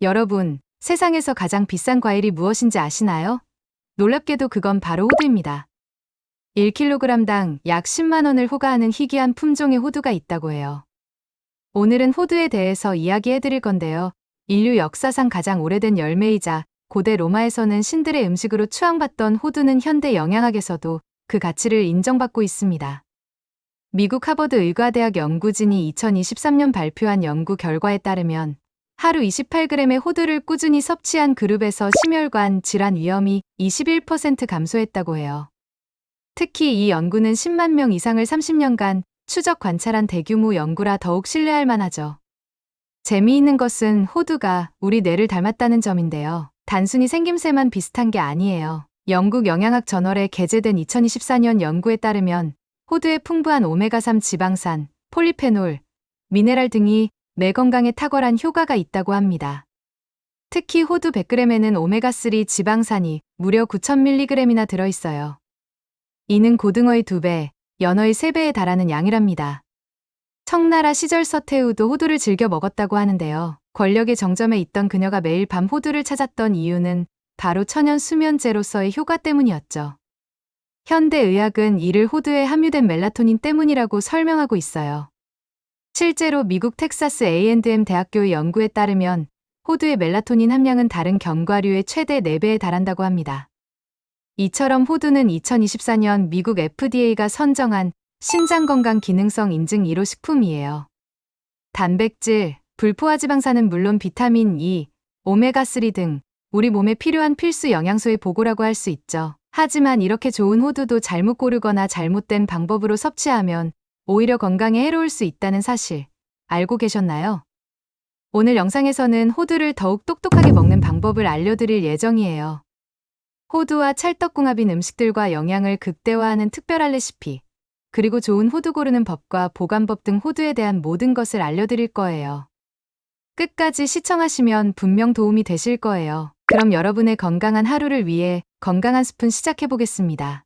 여러분, 세상에서 가장 비싼 과일이 무엇인지 아시나요? 놀랍게도 그건 바로 호두입니다. 1kg당 약 10만 원을 호가하는 희귀한 품종의 호두가 있다고 해요. 오늘은 호두에 대해서 이야기해 드릴 건데요. 인류 역사상 가장 오래된 열매이자 고대 로마에서는 신들의 음식으로 추앙받던 호두는 현대 영양학에서도 그 가치를 인정받고 있습니다. 미국 하버드 의과대학 연구진이 2023년 발표한 연구 결과에 따르면 하루 28g의 호두를 꾸준히 섭취한 그룹에서 심혈관 질환 위험이 21% 감소했다고 해요. 특히 이 연구는 10만 명 이상을 30년간 추적 관찰한 대규모 연구라 더욱 신뢰할 만하죠. 재미있는 것은 호두가 우리 뇌를 닮았다는 점인데요. 단순히 생김새만 비슷한 게 아니에요. 영국 영양학 저널에 게재된 2024년 연구에 따르면 호두의 풍부한 오메가3 지방산, 폴리페놀, 미네랄 등이 뇌 건강에 탁월한 효과가 있다고 합니다. 특히 호두 100g에는 오메가3 지방산이 무려 9,000mg이나 들어있어요. 이는 고등어의 2배, 연어의 3배에 달하는 양이랍니다. 청나라 시절 서태후도 호두를 즐겨 먹었다고 하는데요. 권력의 정점에 있던 그녀가 매일 밤 호두를 찾았던 이유는 바로 천연 수면제로서의 효과 때문이었죠. 현대 의학은 이를 호두에 함유된 멜라토닌 때문이라고 설명하고 있어요. 실제로 미국 텍사스 A&M 대학교의 연구에 따르면 호두의 멜라토닌 함량은 다른 견과류의 최대 4배에 달한다고 합니다. 이처럼 호두는 2024년 미국 FDA가 선정한 신장건강 기능성 인증 1호 식품이에요. 단백질, 불포화지방산은 물론 비타민 E, 오메가3 등 우리 몸에 필요한 필수 영양소의 보고라고 할 수 있죠. 하지만 이렇게 좋은 호두도 잘못 고르거나 잘못된 방법으로 섭취하면 오히려 건강에 해로울 수 있다는 사실 알고 계셨나요? 오늘 영상에서는 호두를 더욱 똑똑하게 먹는 방법을 알려드릴 예정이에요. 호두와 찰떡궁합인 음식들과 영양을 극대화하는 특별한 레시피, 그리고 좋은 호두 고르는 법과 보관법 등 호두에 대한 모든 것을 알려드릴 거예요. 끝까지 시청하시면 분명 도움이 되실 거예요. 그럼 여러분의 건강한 하루를 위해 건강한 스푼 시작해 보겠습니다.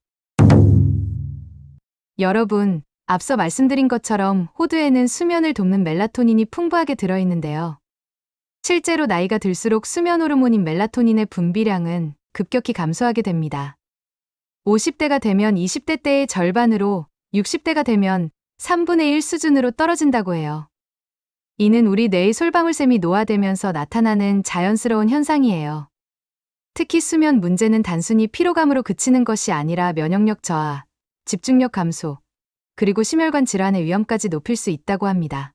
여러분, 앞서 말씀드린 것처럼 호두에는 수면을 돕는 멜라토닌이 풍부하게 들어있는데요. 실제로 나이가 들수록 수면 호르몬인 멜라토닌의 분비량은 급격히 감소하게 됩니다. 50대가 되면 20대 때의 절반으로, 60대가 되면 3분의 1 수준으로 떨어진다고 해요. 이는 우리 뇌의 솔방울샘이 노화되면서 나타나는 자연스러운 현상이에요. 특히 수면 문제는 단순히 피로감으로 그치는 것이 아니라 면역력 저하, 집중력 감소, 그리고 심혈관 질환의 위험까지 높일 수 있다고 합니다.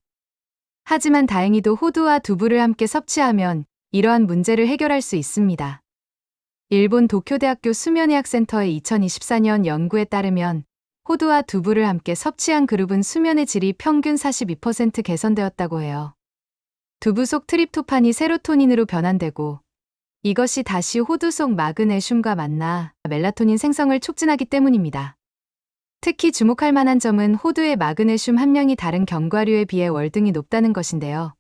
하지만 다행히도 호두와 두부를 함께 섭취하면 이러한 문제를 해결할 수 있습니다. 일본 도쿄대학교 수면의학센터의 2024년 연구에 따르면 호두와 두부를 함께 섭취한 그룹은 수면의 질이 평균 42% 개선되었다고 해요. 두부 속 트립토판이 세로토닌으로 변환되고 이것이 다시 호두 속 마그네슘과 만나 멜라토닌 생성을 촉진하기 때문입니다. 특히 주목할 만한 점은 호두의 마그네슘 함량이 다른 견과류에 비해 월등히 높다는 것인데요.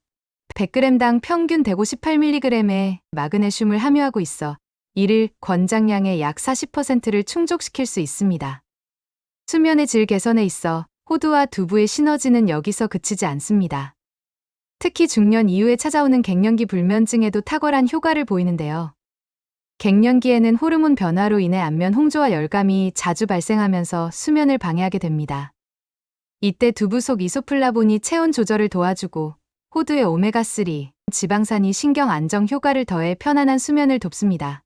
100g당 평균 158mg의 마그네슘을 함유하고 있어 이를 권장량의 약 40%를 충족시킬 수 있습니다. 수면의 질 개선에 있어 호두와 두부의 시너지는 여기서 그치지 않습니다. 특히 중년 이후에 찾아오는 갱년기 불면증에도 탁월한 효과를 보이는데요. 갱년기에는 호르몬 변화로 인해 안면 홍조와 열감이 자주 발생하면서 수면을 방해하게 됩니다. 이때 두부 속 이소플라본이 체온 조절을 도와주고 호두의 오메가3 지방산이 신경 안정 효과를 더해 편안한 수면을 돕습니다.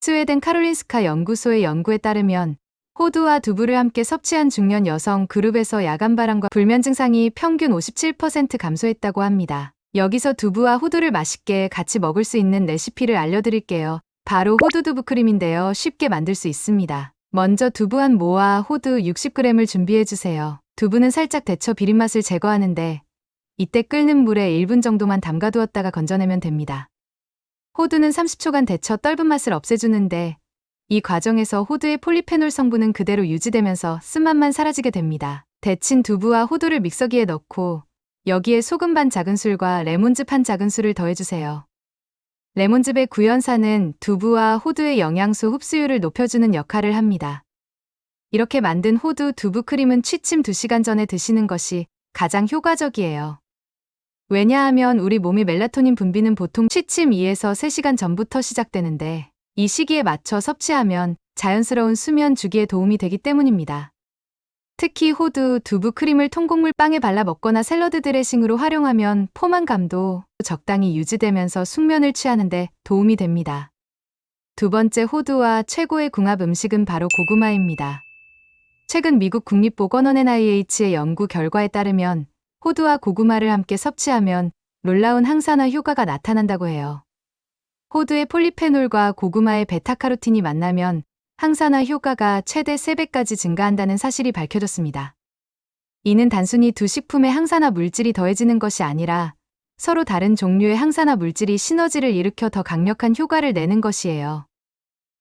스웨덴 카롤린스카 연구소의 연구에 따르면 호두와 두부를 함께 섭취한 중년 여성 그룹에서 야간 발암과 불면 증상이 평균 57% 감소했다고 합니다. 여기서 두부와 호두를 맛있게 같이 먹을 수 있는 레시피를 알려드릴게요. 바로 호두 두부 크림인데요. 쉽게 만들 수 있습니다. 먼저 두부 한 모와 호두 60g을 준비해주세요. 두부는 살짝 데쳐 비린맛을 제거하는데 이때 끓는 물에 1분 정도만 담가두었다가 건져내면 됩니다. 호두는 30초간 데쳐 떫은 맛을 없애주는데 이 과정에서 호두의 폴리페놀 성분은 그대로 유지되면서 쓴맛만 사라지게 됩니다. 데친 두부와 호두를 믹서기에 넣고 여기에 소금 반 작은술과 레몬즙 한 작은술을 더해주세요. 레몬즙의 구연산은 두부와 호두의 영양소 흡수율을 높여주는 역할을 합니다. 이렇게 만든 호두 두부 크림은 취침 2시간 전에 드시는 것이 가장 효과적이에요. 왜냐하면 우리 몸의 멜라토닌 분비는 보통 취침 2에서 3시간 전부터 시작되는데 이 시기에 맞춰 섭취하면 자연스러운 수면 주기에 도움이 되기 때문입니다. 특히 호두, 두부 크림을 통곡물 빵에 발라 먹거나 샐러드 드레싱으로 활용하면 포만감도 적당히 유지되면서 숙면을 취하는데 도움이 됩니다. 두 번째 호두와 최고의 궁합 음식은 바로 고구마입니다. 최근 미국 국립보건원 NIH의 연구 결과에 따르면 호두와 고구마를 함께 섭취하면 놀라운 항산화 효과가 나타난다고 해요. 호두의 폴리페놀과 고구마의 베타카로틴이 만나면 항산화 효과가 최대 3배까지 증가한다는 사실이 밝혀졌습니다. 이는 단순히 두 식품의 항산화 물질이 더해지는 것이 아니라 서로 다른 종류의 항산화 물질이 시너지를 일으켜 더 강력한 효과를 내는 것이에요.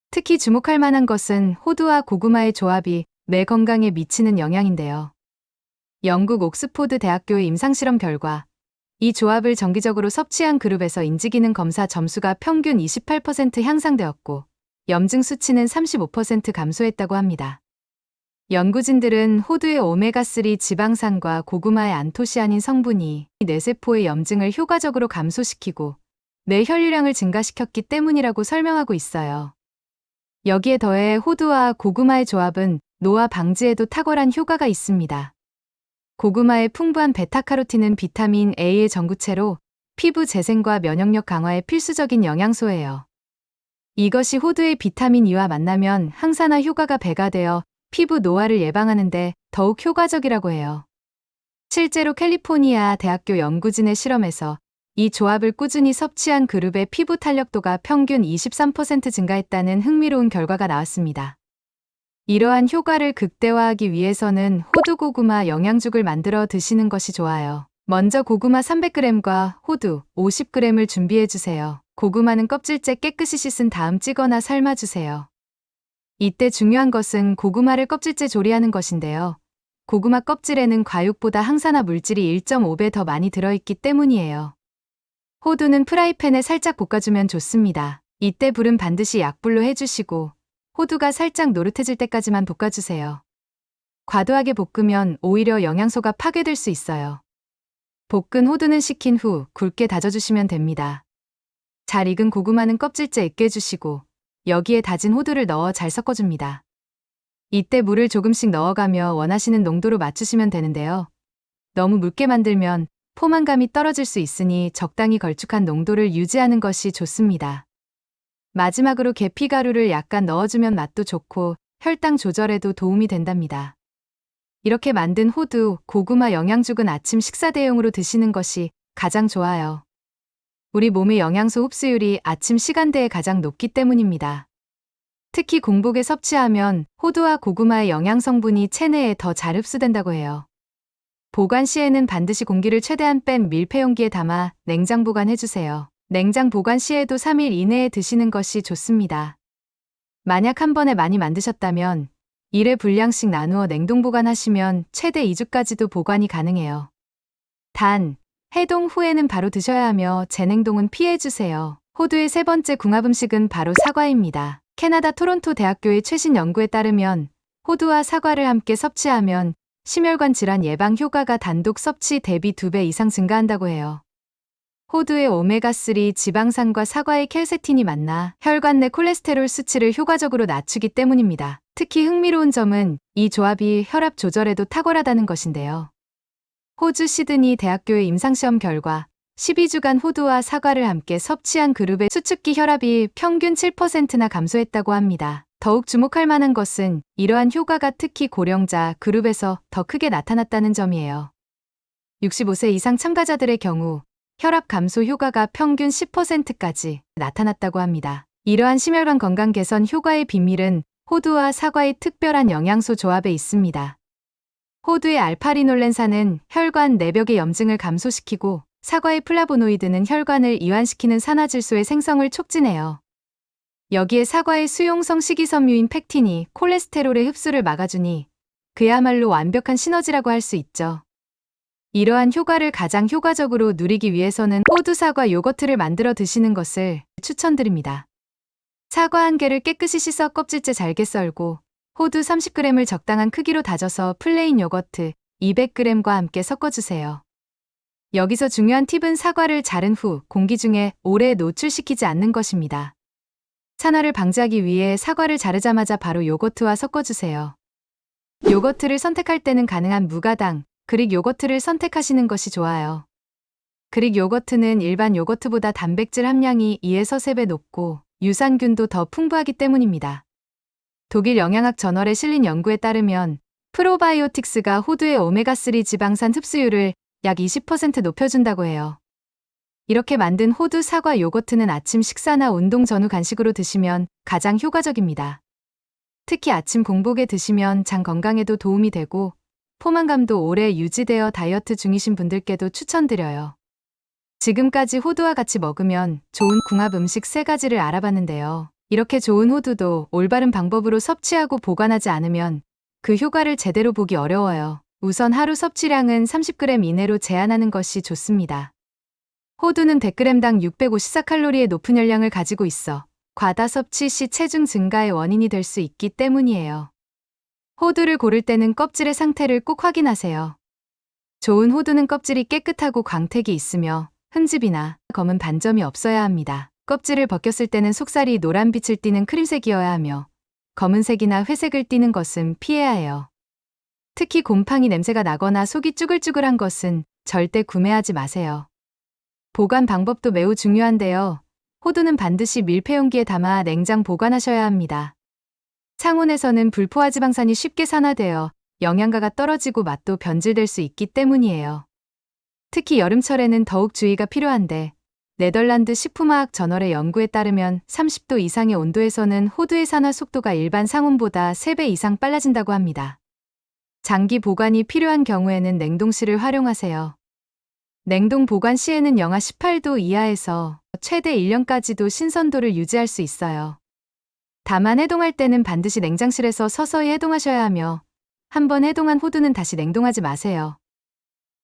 특히 주목할 만한 것은 호두와 고구마의 조합이 뇌 건강에 미치는 영향인데요. 영국 옥스포드 대학교의 임상실험 결과 이 조합을 정기적으로 섭취한 그룹에서 인지기능 검사 점수가 평균 28% 향상되었고 염증 수치는 35% 감소했다고 합니다. 연구진들은 호두의 오메가3 지방산과 고구마의 안토시아닌 성분이 뇌세포의 염증을 효과적으로 감소시키고 뇌 혈류량을 증가시켰기 때문이라고 설명하고 있어요. 여기에 더해 호두와 고구마의 조합은 노화 방지에도 탁월한 효과가 있습니다. 고구마의 풍부한 베타카로틴은 비타민 A의 전구체로 피부 재생과 면역력 강화에 필수적인 영양소예요. 이것이 호두의 비타민 E와 만나면 항산화 효과가 배가 되어 피부 노화를 예방하는데 더욱 효과적이라고 해요. 실제로 캘리포니아 대학교 연구진의 실험에서 이 조합을 꾸준히 섭취한 그룹의 피부 탄력도가 평균 23% 증가했다는 흥미로운 결과가 나왔습니다. 이러한 효과를 극대화하기 위해서는 호두고구마 영양죽을 만들어 드시는 것이 좋아요. 먼저 고구마 300g과 호두 50g을 준비해주세요. 고구마는 껍질째 깨끗이 씻은 다음 찌거나 삶아주세요. 이때 중요한 것은 고구마를 껍질째 조리하는 것인데요. 고구마 껍질에는 과육보다 항산화 물질이 1.5배 더 많이 들어있기 때문이에요. 호두는 프라이팬에 살짝 볶아주면 좋습니다. 이때 불은 반드시 약불로 해주시고 호두가 살짝 노릇해질 때까지만 볶아주세요. 과도하게 볶으면 오히려 영양소가 파괴될 수 있어요. 볶은 호두는 식힌 후 굵게 다져주시면 됩니다. 잘 익은 고구마는 껍질째 으깨주시고 여기에 다진 호두를 넣어 잘 섞어줍니다. 이때 물을 조금씩 넣어가며 원하시는 농도로 맞추시면 되는데요. 너무 묽게 만들면 포만감이 떨어질 수 있으니 적당히 걸쭉한 농도를 유지하는 것이 좋습니다. 마지막으로 계피가루를 약간 넣어주면 맛도 좋고 혈당 조절에도 도움이 된답니다. 이렇게 만든 호두, 고구마 영양죽은 아침 식사 대용으로 드시는 것이 가장 좋아요. 우리 몸의 영양소 흡수율이 아침 시간대에 가장 높기 때문입니다. 특히 공복에 섭취하면 호두와 고구마의 영양 성분이 체내에 더 잘 흡수된다고 해요. 보관 시에는 반드시 공기를 최대한 뺀 밀폐용기에 담아 냉장 보관해주세요. 냉장 보관 시에도 3일 이내에 드시는 것이 좋습니다. 만약 한 번에 많이 만드셨다면 1회 분량씩 나누어 냉동 보관하시면 최대 2주까지도 보관이 가능해요. 단, 해동 후에는 바로 드셔야 하며 재냉동은 피해주세요. 호두의 세 번째 궁합 음식은 바로 사과입니다. 캐나다 토론토 대학교의 최신 연구에 따르면 호두와 사과를 함께 섭취하면 심혈관 질환 예방 효과가 단독 섭취 대비 2배 이상 증가한다고 해요. 호두의 오메가3 지방산과 사과의 켈세틴이 만나 혈관 내 콜레스테롤 수치를 효과적으로 낮추기 때문입니다. 특히 흥미로운 점은 이 조합이 혈압 조절에도 탁월하다는 것인데요. 호주 시드니 대학교의 임상시험 결과 12주간 호두와 사과를 함께 섭취한 그룹의 수축기 혈압이 평균 7%나 감소했다고 합니다. 더욱 주목할 만한 것은 이러한 효과가 특히 고령자 그룹에서 더 크게 나타났다는 점이에요. 65세 이상 참가자들의 경우 혈압 감소 효과가 평균 10%까지 나타났다고 합니다. 이러한 심혈관 건강 개선 효과의 비밀은 호두와 사과의 특별한 영양소 조합에 있습니다. 호두의 알파리놀렌산은 혈관 내벽의 염증을 감소시키고 사과의 플라보노이드는 혈관을 이완시키는 산화질소의 생성을 촉진해요. 여기에 사과의 수용성 식이섬유인 팩틴이 콜레스테롤의 흡수를 막아주니 그야말로 완벽한 시너지라고 할 수 있죠. 이러한 효과를 가장 효과적으로 누리기 위해서는 호두 사과 요거트를 만들어 드시는 것을 추천드립니다. 사과 한 개를 깨끗이 씻어 껍질째 잘게 썰고 호두 30g을 적당한 크기로 다져서 플레인 요거트 200g과 함께 섞어주세요. 여기서 중요한 팁은 사과를 자른 후 공기 중에 오래 노출시키지 않는 것입니다. 산화를 방지하기 위해 사과를 자르자마자 바로 요거트와 섞어주세요. 요거트를 선택할 때는 가능한 무가당, 그릭 요거트를 선택하시는 것이 좋아요. 그릭 요거트는 일반 요거트보다 단백질 함량이 2에서 3배 높고 유산균도 더 풍부하기 때문입니다. 독일 영양학 저널에 실린 연구에 따르면 프로바이오틱스가 호두의 오메가3 지방산 흡수율을 약 20% 높여준다고 해요. 이렇게 만든 호두 사과 요거트는 아침 식사나 운동 전후 간식으로 드시면 가장 효과적입니다. 특히 아침 공복에 드시면 장 건강에도 도움이 되고 포만감도 오래 유지되어 다이어트 중이신 분들께도 추천드려요. 지금까지 호두와 같이 먹으면 좋은 궁합 음식 3가지를 알아봤는데요. 이렇게 좋은 호두도 올바른 방법으로 섭취하고 보관하지 않으면 그 효과를 제대로 보기 어려워요. 우선 하루 섭취량은 30g 이내로 제한하는 것이 좋습니다. 호두는 100g당 654칼로리의 높은 열량을 가지고 있어 과다 섭취 시 체중 증가의 원인이 될 수 있기 때문이에요. 호두를 고를 때는 껍질의 상태를 꼭 확인하세요. 좋은 호두는 껍질이 깨끗하고 광택이 있으며 흠집이나 검은 반점이 없어야 합니다. 껍질을 벗겼을 때는 속살이 노란빛을 띠는 크림색이어야 하며 검은색이나 회색을 띠는 것은 피해야 해요. 특히 곰팡이 냄새가 나거나 속이 쭈글쭈글한 것은 절대 구매하지 마세요. 보관 방법도 매우 중요한데요. 호두는 반드시 밀폐용기에 담아 냉장 보관하셔야 합니다. 상온에서는 불포화지방산이 쉽게 산화되어 영양가가 떨어지고 맛도 변질될 수 있기 때문이에요. 특히 여름철에는 더욱 주의가 필요한데 네덜란드 식품화학 저널의 연구에 따르면 30도 이상의 온도에서는 호두의 산화 속도가 일반 상온보다 3배 이상 빨라진다고 합니다. 장기 보관이 필요한 경우에는 냉동실을 활용하세요. 냉동 보관 시에는 영하 18도 이하에서 최대 1년까지도 신선도를 유지할 수 있어요. 다만 해동할 때는 반드시 냉장실에서 서서히 해동하셔야 하며 한번 해동한 호두는 다시 냉동하지 마세요.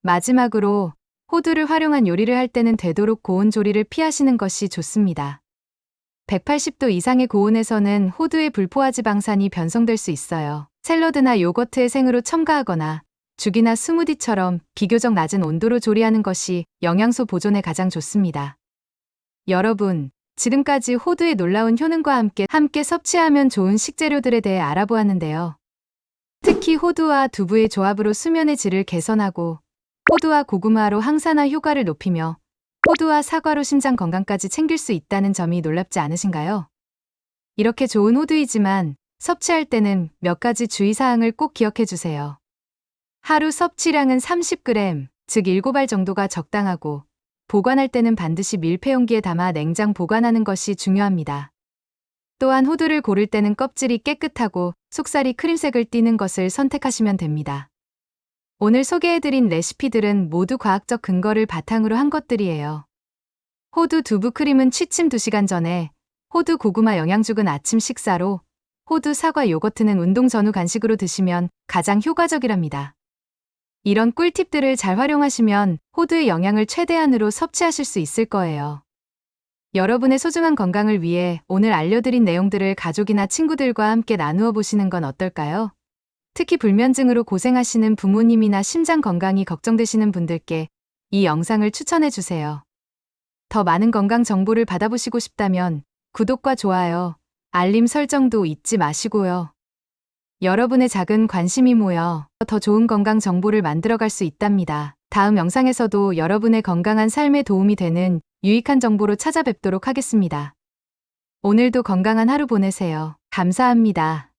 마지막으로 호두를 활용한 요리를 할 때는 되도록 고온 조리를 피하시는 것이 좋습니다. 180도 이상의 고온에서는 호두의 불포화지방산이 변성될 수 있어요. 샐러드나 요거트에 생으로 첨가하거나 죽이나 스무디처럼 비교적 낮은 온도로 조리하는 것이 영양소 보존에 가장 좋습니다. 여러분, 지금까지 호두의 놀라운 효능과 함께 섭취하면 좋은 식재료들에 대해 알아보았는데요. 특히 호두와 두부의 조합으로 수면의 질을 개선하고 호두와 고구마로 항산화 효과를 높이며 호두와 사과로 심장 건강까지 챙길 수 있다는 점이 놀랍지 않으신가요? 이렇게 좋은 호두이지만 섭취할 때는 몇 가지 주의사항을 꼭 기억해 주세요. 하루 섭취량은 30g, 즉 7알 정도가 적당하고 보관할 때는 반드시 밀폐용기에 담아 냉장 보관하는 것이 중요합니다. 또한 호두를 고를 때는 껍질이 깨끗하고 속살이 크림색을 띠는 것을 선택하시면 됩니다. 오늘 소개해드린 레시피들은 모두 과학적 근거를 바탕으로 한 것들이에요. 호두 두부 크림은 취침 2시간 전에, 호두 고구마 영양죽은 아침 식사로, 호두 사과 요거트는 운동 전후 간식으로 드시면 가장 효과적이랍니다. 이런 꿀팁들을 잘 활용하시면 호두의 영양을 최대한으로 섭취하실 수 있을 거예요. 여러분의 소중한 건강을 위해 오늘 알려드린 내용들을 가족이나 친구들과 함께 나누어 보시는 건 어떨까요? 특히 불면증으로 고생하시는 부모님이나 심장 건강이 걱정되시는 분들께 이 영상을 추천해 주세요. 더 많은 건강 정보를 받아보시고 싶다면 구독과 좋아요, 알림 설정도 잊지 마시고요. 여러분의 작은 관심이 모여 더 좋은 건강 정보를 만들어갈 수 있답니다. 다음 영상에서도 여러분의 건강한 삶에 도움이 되는 유익한 정보로 찾아뵙도록 하겠습니다. 오늘도 건강한 하루 보내세요. 감사합니다.